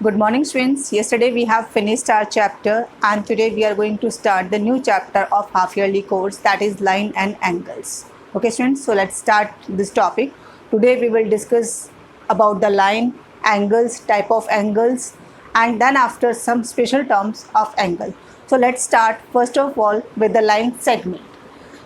Good morning, students. Yesterday we have finished our chapter and today we are going to start the new chapter of half yearly course, that is line and angles. Okay, students, so let's start this topic. Today we will discuss about the line, angles, type of angles, and then after some special terms of angle. So let's start first of all with the line segment.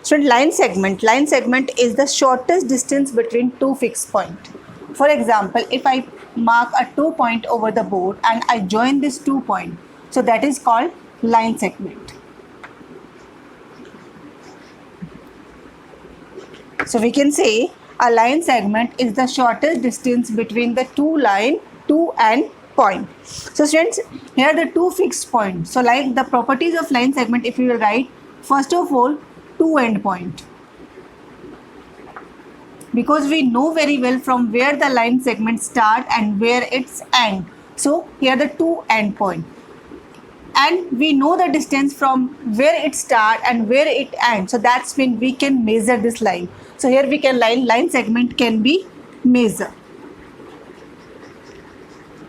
Student, line segment is the shortest distance between two fixed points. For example, if I mark a 2 point over the board and I join this 2 point, so that is called line segment. So we can say a line segment is the shortest distance between the two and point. So students, here are the two fixed points. So like the properties of line segment, if you will write, first of all, two end point. Because we know very well from where the line segment start and where its end. So here the two end point. And we know the distance from where it start and where it ends. So that's when we can measure this line. So here we can line segment can be measured.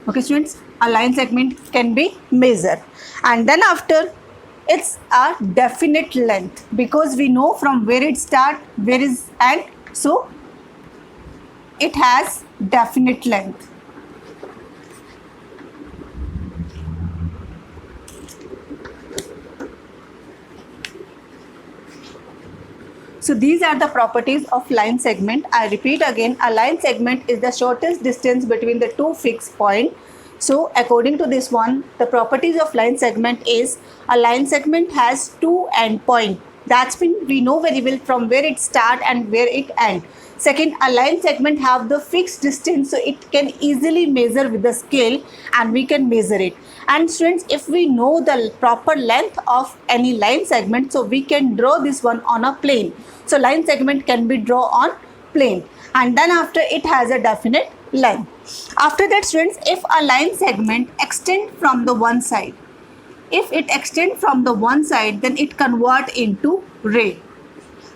Okay, students, a line segment can be measured. And then after, it's a definite length because we know from where it start, where is end. So it has definite length. So these are the properties of line segment. I repeat again, a line segment is the shortest distance between the two fixed points. So according to this one, the properties of line segment is a line segment has two end points. That's when we know very well from where it start and where it end. Second, a line segment have the fixed distance, so it can easily measure with the scale and we can measure it. And students, if we know the proper length of any line segment, so we can draw this one on a plane. So line segment can be drawn on plane and then after it has a definite length. After that, students, if a line segment extend from the one side, if it extend from the one side, then it convert into ray.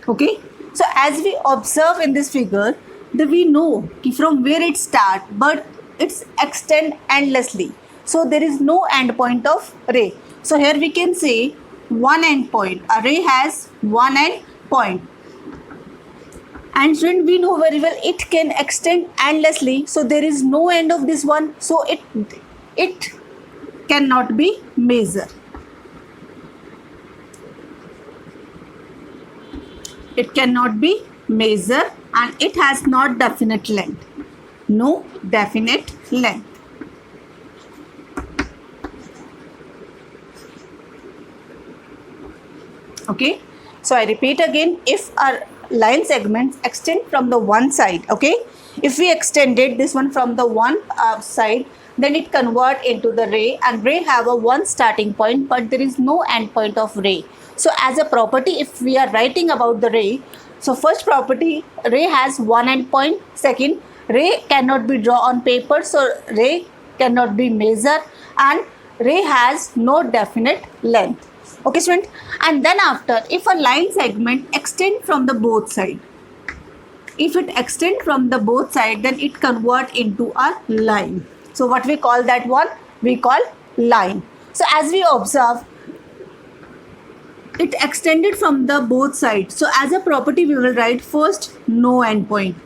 Okay. So as we observe in this figure, we know from where it start, but it's extend endlessly. So there is no end point of ray. So here we can say one end point. A ray has one end point. And when we know very well it can extend endlessly. So there is no end of this one. So it cannot be measured. It cannot be measured and it has not definite length. No definite length. Okay. So I repeat again, if our line segments extend from the one side, okay, if we extended this one from the one side, then it convert into the ray and ray have a one starting point, but there is no end point of ray. So as a property, if we are writing about the ray, so first property, ray has one end point. Second, ray cannot be drawn on paper, so ray cannot be measured and ray has no definite length. Okay, student. And then after, if a line segment extend from the both side, if it extend from the both side, then it convert into a line. So what we call that one? We call line. So as we observe, it extended from the both sides. So as a property, we will write first no end point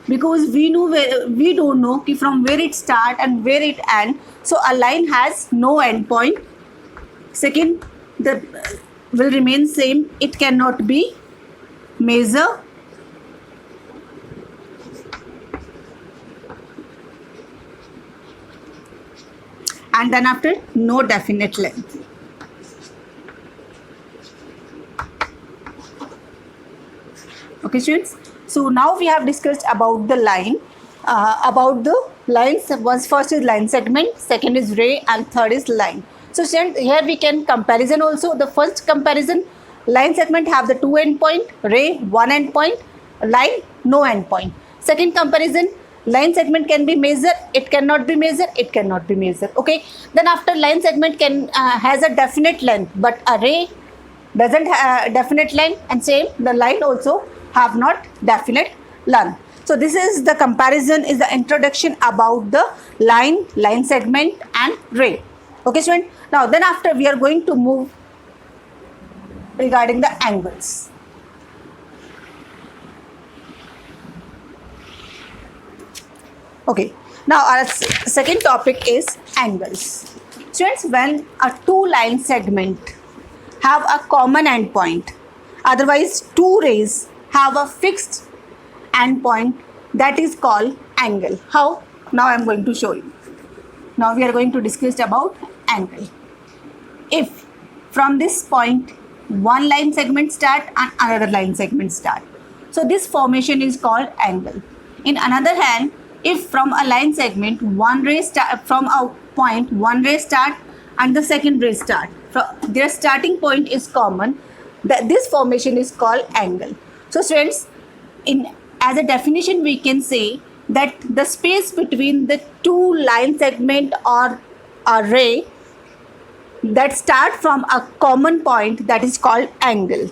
because we don't know from where it start and where it end. So a line has no end point. Second, the will remain same. It cannot be measured. And then after, no definite length. Okay, students. So now we have discussed about the line. About the lines, first is line segment, second is ray, and third is line. So students, here we can comparison also. The first comparison, line segment have the two end point, ray one end point, line no end point. Second comparison, line segment can be measured, it cannot be measured, it cannot be measured. Okay. Then after, line segment can has a definite length, but a ray doesn't have definite length, and same the line also have not definite length. So this is the comparison, is the introduction about the line segment and ray. Okay student, now then after we are going to move regarding the angles. Okay, now our second topic is angles. Students, when a two line segment have a common endpoint, otherwise two rays have a fixed endpoint, that is called angle. How? Now I am going to show you. Now we are going to discuss about angle. If from this point one line segment start and another line segment start, so this formation is called angle. In another hand, if from a line segment one ray start, from a point one ray start and the second ray start, their starting point is common, this formation is called angle. So students, as a definition we can say that the space between the two line segment or a ray that start from a common point, that is called angle.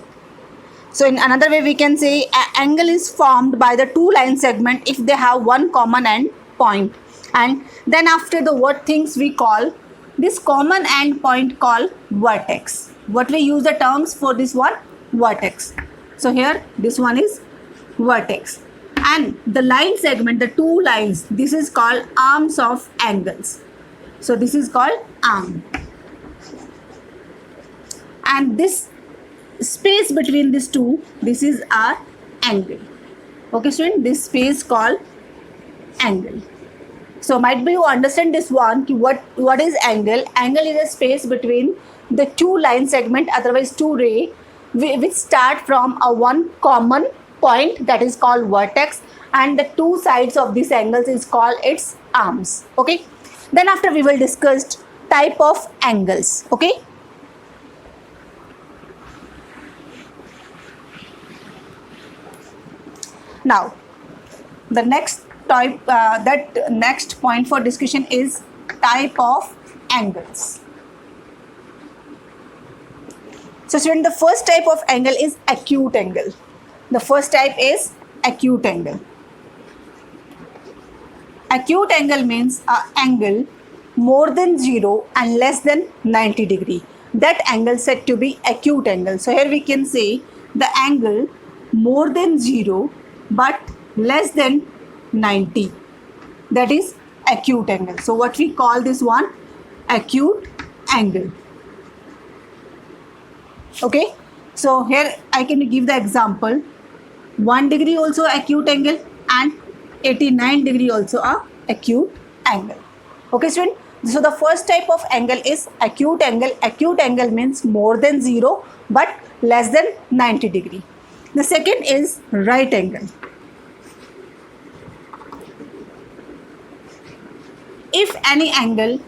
So in another way we can say angle is formed by the two line segment if they have one common end point, and then after the what things we call this common end point called vertex. What we use the terms for this one? Vertex. So here this one is vertex, and the line segment, the two lines, this is called arms of angles. So this is called arm, and this space between these two, this is our angle. Okay student, this space called angle. So might be you understand this one, what is angle. Angle is a space between the two line segment, otherwise two ray, which start from a one common point, that is called vertex, and the two sides of these angles is called its arms. Okay, then after we will discuss type of angles. Okay, now the next type, next point for discussion is type of angles. So student, the first type of angle is acute angle. The first type is acute angle. Acute angle means an angle more than 0 and less than 90 degree. That angle said to be acute angle. So here we can say the angle more than 0 but less than 90, that is acute angle. So what we call this one? Acute angle. Okay, so here I can give the example. 1 degree also acute angle and 89 degree also a acute angle. Okay student, so the first type of angle is acute angle. Acute angle means more than 0 but less than 90 degree. The second is right angle. If any angle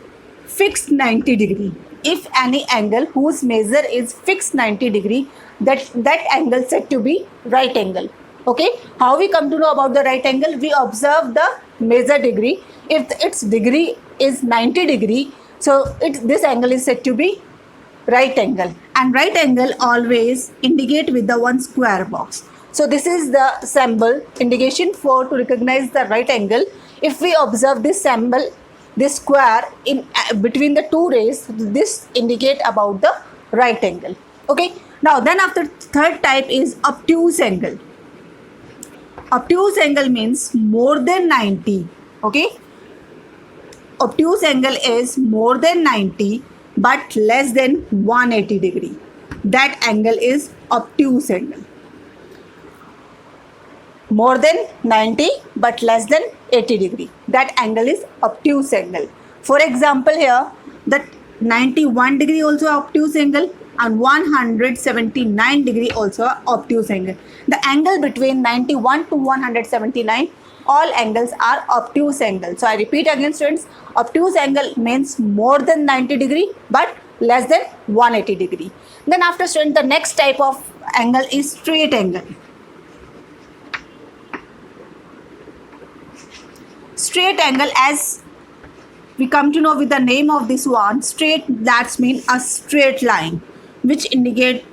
fixed 90 degree, if any angle whose measure is fixed 90 degree, that angle said to be right angle. Okay, how we come to know about the right angle? We observe the measure degree. If its degree is 90 degree, so this angle is said to be right angle. And right angle always indicate with the one square box. So this is the symbol indication for to recognize the right angle. If we observe this symbol, this square in between the two rays, this indicate about the right angle. Okay, now then after third type is obtuse angle. Obtuse angle means more than 90. Okay, obtuse angle is more than 90 but less than 180 degree. That angle is obtuse angle. More than 90 but less than 80 degree, that angle is obtuse angle. For example, here that 91 degree also obtuse angle and 179 degree also obtuse angle. The angle between 91 to 179, all angles are obtuse angle. So I repeat again students, obtuse angle means more than 90 degree but less than 180 degree. Then after student, the next type of angle is straight angle. Straight angle, as we come to know with the name of this one, straight, that means a straight line which indicate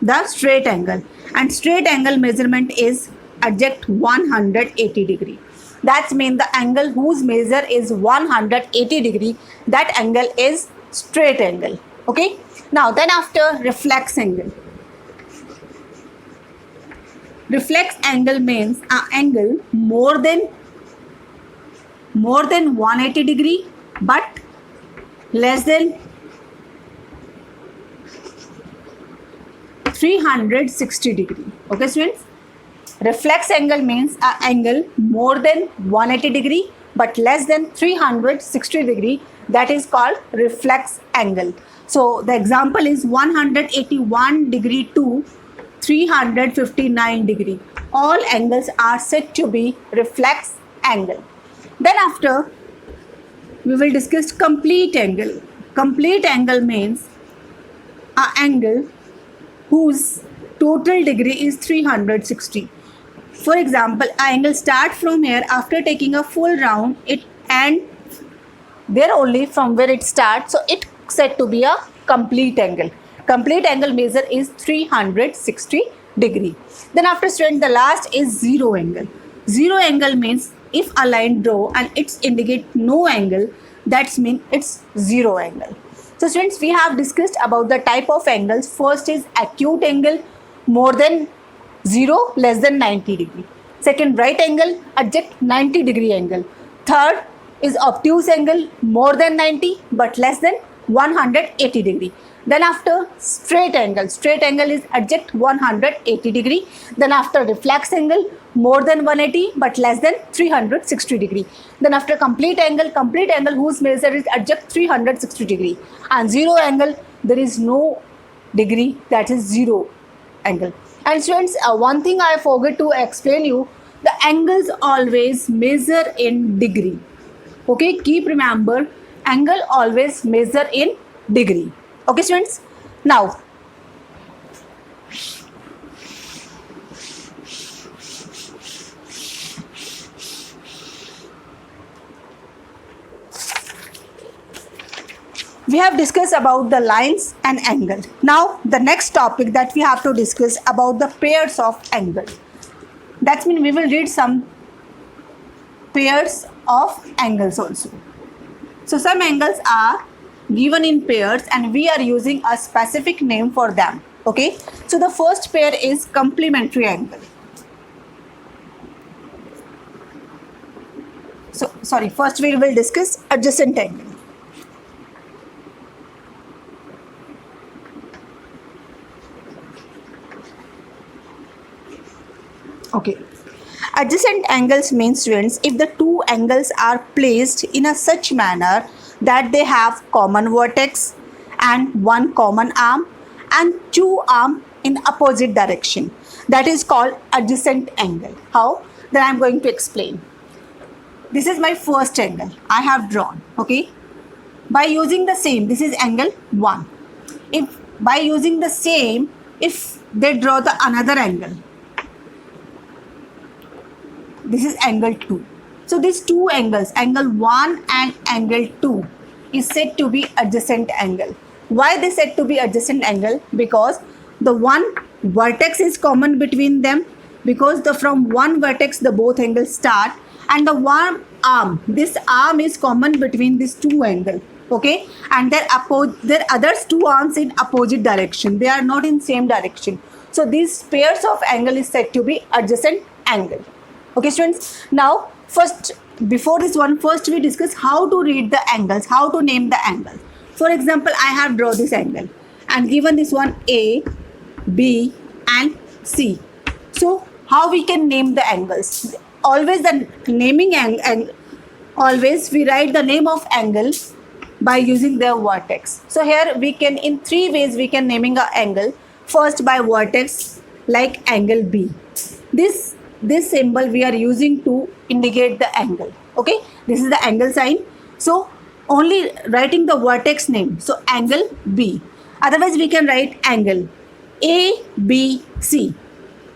the straight angle, and straight angle measurement is adject 180 degree. That's mean the angle whose measure is 180 degree, that angle is straight angle. Okay. Now then after reflex angle. Reflex angle means an angle more than 180 degree but less than 360 degree. Okay students, reflex angle means an angle more than 180 degree but less than 360 degree, that is called reflex angle. So the example is 181 degree to 359 degree. All angles are said to be reflex angle. Then after we will discuss complete angle. Complete angle means an angle whose total degree is 360. For example, an angle start from here after taking a full round, it and there only from where it starts, so it said to be a complete angle. Complete angle measure is 360 degree. Then after student, the last is zero angle. Zero angle means if a line draw and it's indicate no angle, that's mean it's zero angle. So students, we have discussed about the type of angles. First is acute angle, more than 0, less than 90 degree. Second, right angle, adject 90 degree angle. Third is obtuse angle, more than 90 but less than 180 degree. Then after straight angle is adject 180 degree. Then after reflex angle, more than 180 but less than 360 degree. Then after complete angle whose measure is adject 360 degree. And zero angle, there is no degree, that is zero angle. And students, one thing I forgot to explain you, the angles always measure in degree. Okay, keep remember, angle always measure in degree. Okay students, now we have discussed about the lines and angle. Now the next topic that we have to discuss about the pairs of angle. That means we will read some pairs of angles also. So some angles are given in pairs and we are using a specific name for them. Okay, so the first pair is complementary angle. So first we will discuss adjacent angle. Okay, adjacent angles means students, if the two angles are placed in a such manner that they have common vertex and one common arm and two arms in opposite direction, that is called adjacent angle. How? Then I am going to explain. This is my first angle I have drawn. Okay, by using the same, this is angle 1. If by using the same, if they draw the another angle, this is angle 2. So these two angles, angle 1 and angle 2, is said to be adjacent angle. Why they said to be adjacent angle? Because the one vertex is common between them, because from one vertex the both angles start, and the one arm, this arm is common between these two angles. Okay, and their others two arms in opposite direction, they are not in same direction. So these pairs of angle is said to be adjacent angle. Okay students, now first before this one, first we discuss how to read the angles, how to name the angle. For example, I have drawn this angle and given this one A, B and C. So how we can name the angles? Always the naming angle, always we write the name of angle by using their vertex. So here we can, in three ways we can naming an angle. First by vertex, like angle B. This symbol we are using to indicate the angle. Okay, this is the angle sign. So only writing the vertex name, so angle B. Otherwise we can write angle ABC.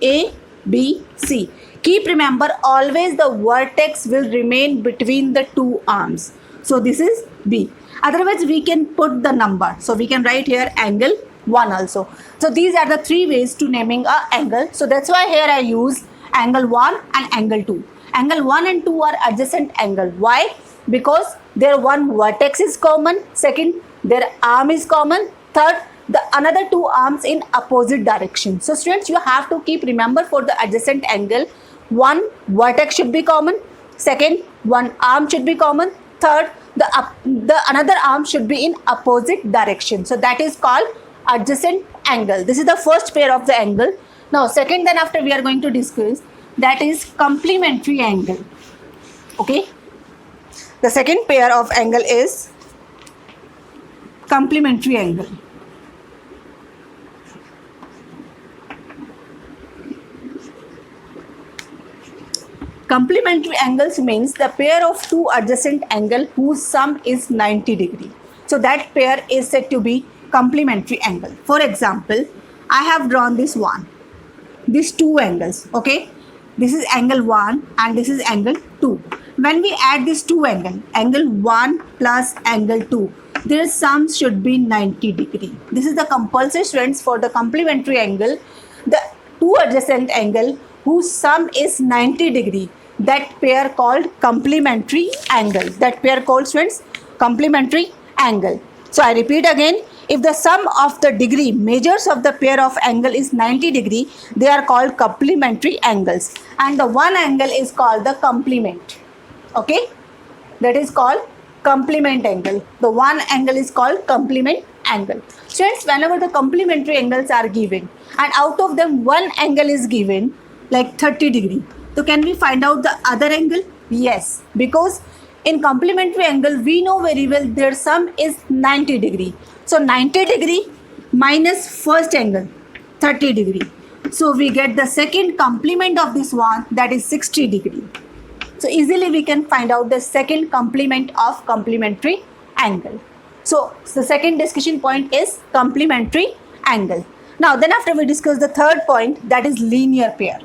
ABC. Keep remember, always the vertex will remain between the two arms. So this is B. Otherwise we can put the number. So we can write here angle 1 also. So these are the three ways to naming a angle. So that's why here I use angle 1 and angle 2. Angle 1 and 2 are adjacent angle. Why? Because their one vertex is common, second their arm is common, third the another two arms in opposite direction. So students, you have to keep remember for the adjacent angle, one vertex should be common, second one arm should be common, third the another arm should be in opposite direction. So that is called adjacent angle. This is the first pair of the angle. Now second, then after we are going to discuss, that is complementary angle. Okay, the second pair of angle is complementary angle. Complementary angles means the pair of two adjacent angle whose sum is 90 degree. So that pair is said to be complementary angle. For example, I have drawn this one, these two angles. Okay, this is angle 1 and this is angle 2. When we add these two angles, angle 1 plus angle 2, their sum should be 90 degree. This is the compulsory, students, for the complementary angle. The two adjacent angle whose sum is 90 degree, that pair called complementary angle. That pair called, students, complementary angle. So I repeat again, if the sum of the degree measures of the pair of angle is 90 degree, they are called complementary angles, and the one angle is called the complement. Okay, that is called complement angle. The one angle is called complement angle. Students, whenever the complementary angles are given and out of them one angle is given like 30 degree, so can we find out the other angle? Yes, because in complementary angle we know very well their sum is 90 degree. So 90 degree minus first angle 30 degree. So we get the second complement of this one, that is 60 degree. So easily we can find out the second complement of complementary angle. So the second discussion point is complementary angle. Now then after we discuss the third point, that is linear pair.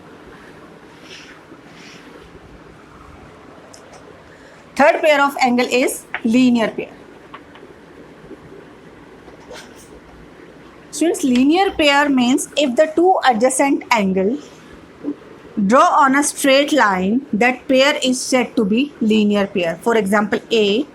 Third pair of angle is linear pair. Students, linear pair means if the two adjacent angle draw on a straight line, that pair is said to be linear pair. For example, A,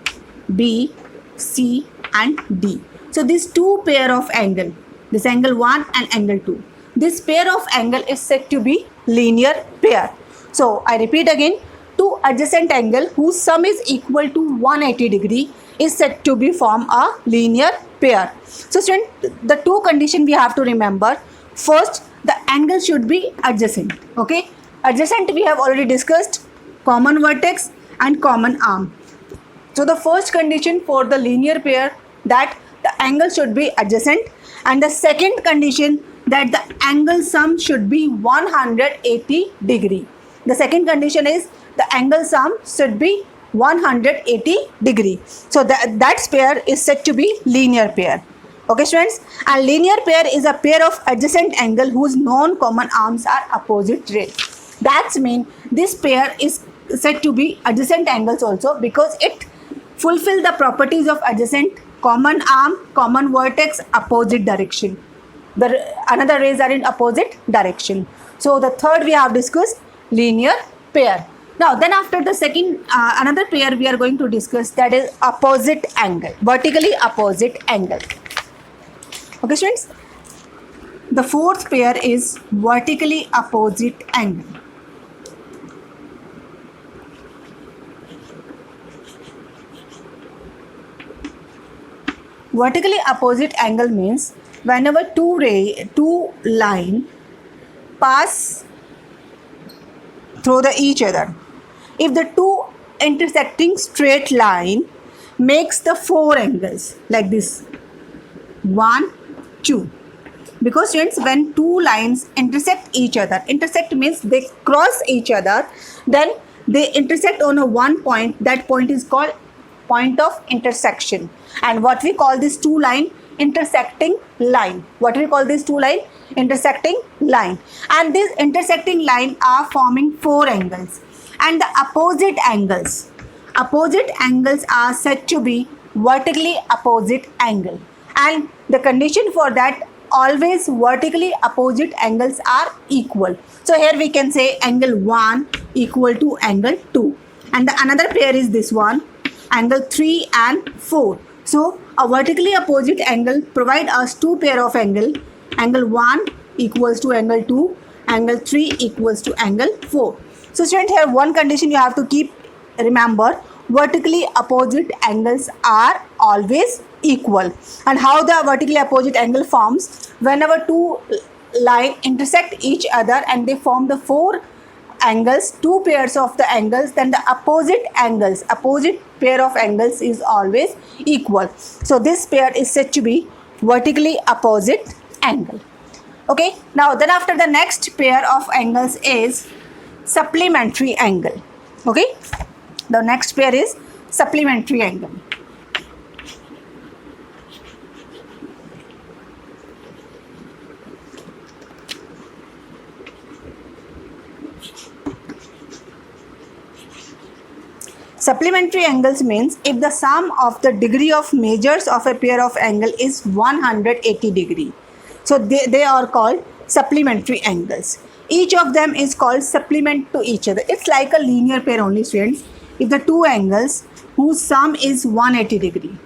B, C and D. So these two pair of angle, this angle 1 and angle 2, this pair of angle is said to be linear pair. So I repeat again, two adjacent angle whose sum is equal to 180 degree is said to be form a linear pair. So student, the two conditions we have to remember. First, the angle should be adjacent. Okay, adjacent we have already discussed, common vertex and common arm. So the first condition for the linear pair, that the angle should be adjacent, and the second condition, that the angle sum should be 180 degree. The second condition is the angle sum should be 180 degree. So that pair is said to be linear pair. Okay students, and linear pair is a pair of adjacent angle whose non-common arms are opposite rays. That means this pair is said to be adjacent angles also because it fulfill the properties of adjacent: common arm, common vertex, opposite direction. The another rays are in opposite direction. So the third we have discussed, linear pair. Now then after the second another pair we are going to discuss, that is opposite angle, vertically opposite angle. Okay students, the fourth pair is vertically opposite angle. Vertically opposite angle means whenever two line pass through each other, if the two intersecting straight line makes the four angles like this, 1, 2. Because students, when two lines intersect each other, intersect means they cross each other, then they intersect on a one point. That point is called point of intersection. And what we call this two line? Intersecting line. What we call this two line? Intersecting line. And these intersecting line are forming four angles. And the opposite angles are said to be vertically opposite angle. And the condition for that always vertically opposite angles are equal. So here we can say angle 1 equal to angle 2, and the another pair is this one, angle 3 and 4. So a vertically opposite angle provide us two pair of angle 1 equals to angle 2, angle 3 equals to angle 4. So student, here one condition you have to keep remember, vertically opposite angles are always equal. And how the vertically opposite angle forms? Whenever two lines intersect each other and they form the four angles, two pairs of the angles, then the opposite pair of angles is always equal. So this pair is said to be vertically opposite angle. Okay, now then after the next pair of angles is supplementary angle. Okay, the next pair is supplementary angle. Supplementary angles means if the sum of the degree of measures of a pair of angle is 180 degree. So they are called supplementary angles. Each of them is called supplement to each other. It's like a linear pair only, students. If the two angles whose sum is 180 degree,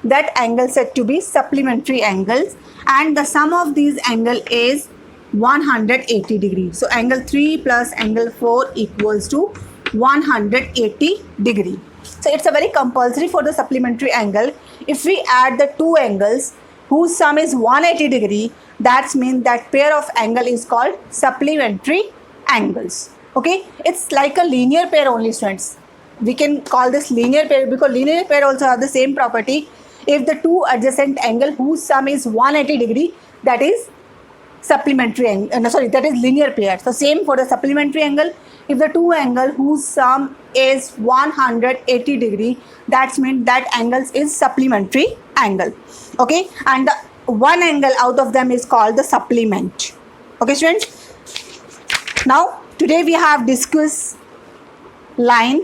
that angle said to be supplementary angles, and the sum of these angle is 180 degree. So angle 3 plus angle 4 equals to 180 degree. So it's a very compulsory for the supplementary angle. If we add the two angles whose sum is 180 degree, that means that pair of angle is called supplementary angles. Okay, it's like a linear pair only, students. We can call this linear pair because linear pair also have the same property. If the two adjacent angle whose sum is 180 degree, that is supplementary angle, that is linear pair. So same for the supplementary angle. If the two angle whose sum is 180 degree, that means that angle is supplementary angle. Okay, and the one angle out of them is called the supplement. Okay, students. Now today we have discussed line,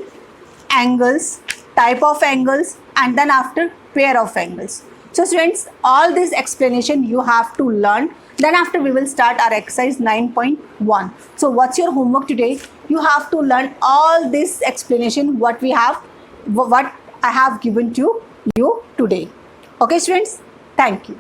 angles, type of angles, and then after pair of angles. So students, all this explanation you have to learn. Then after we will start our exercise 9.1. So what's your homework today? You have to learn all this explanation what I have given to you today. Okay students, thank you.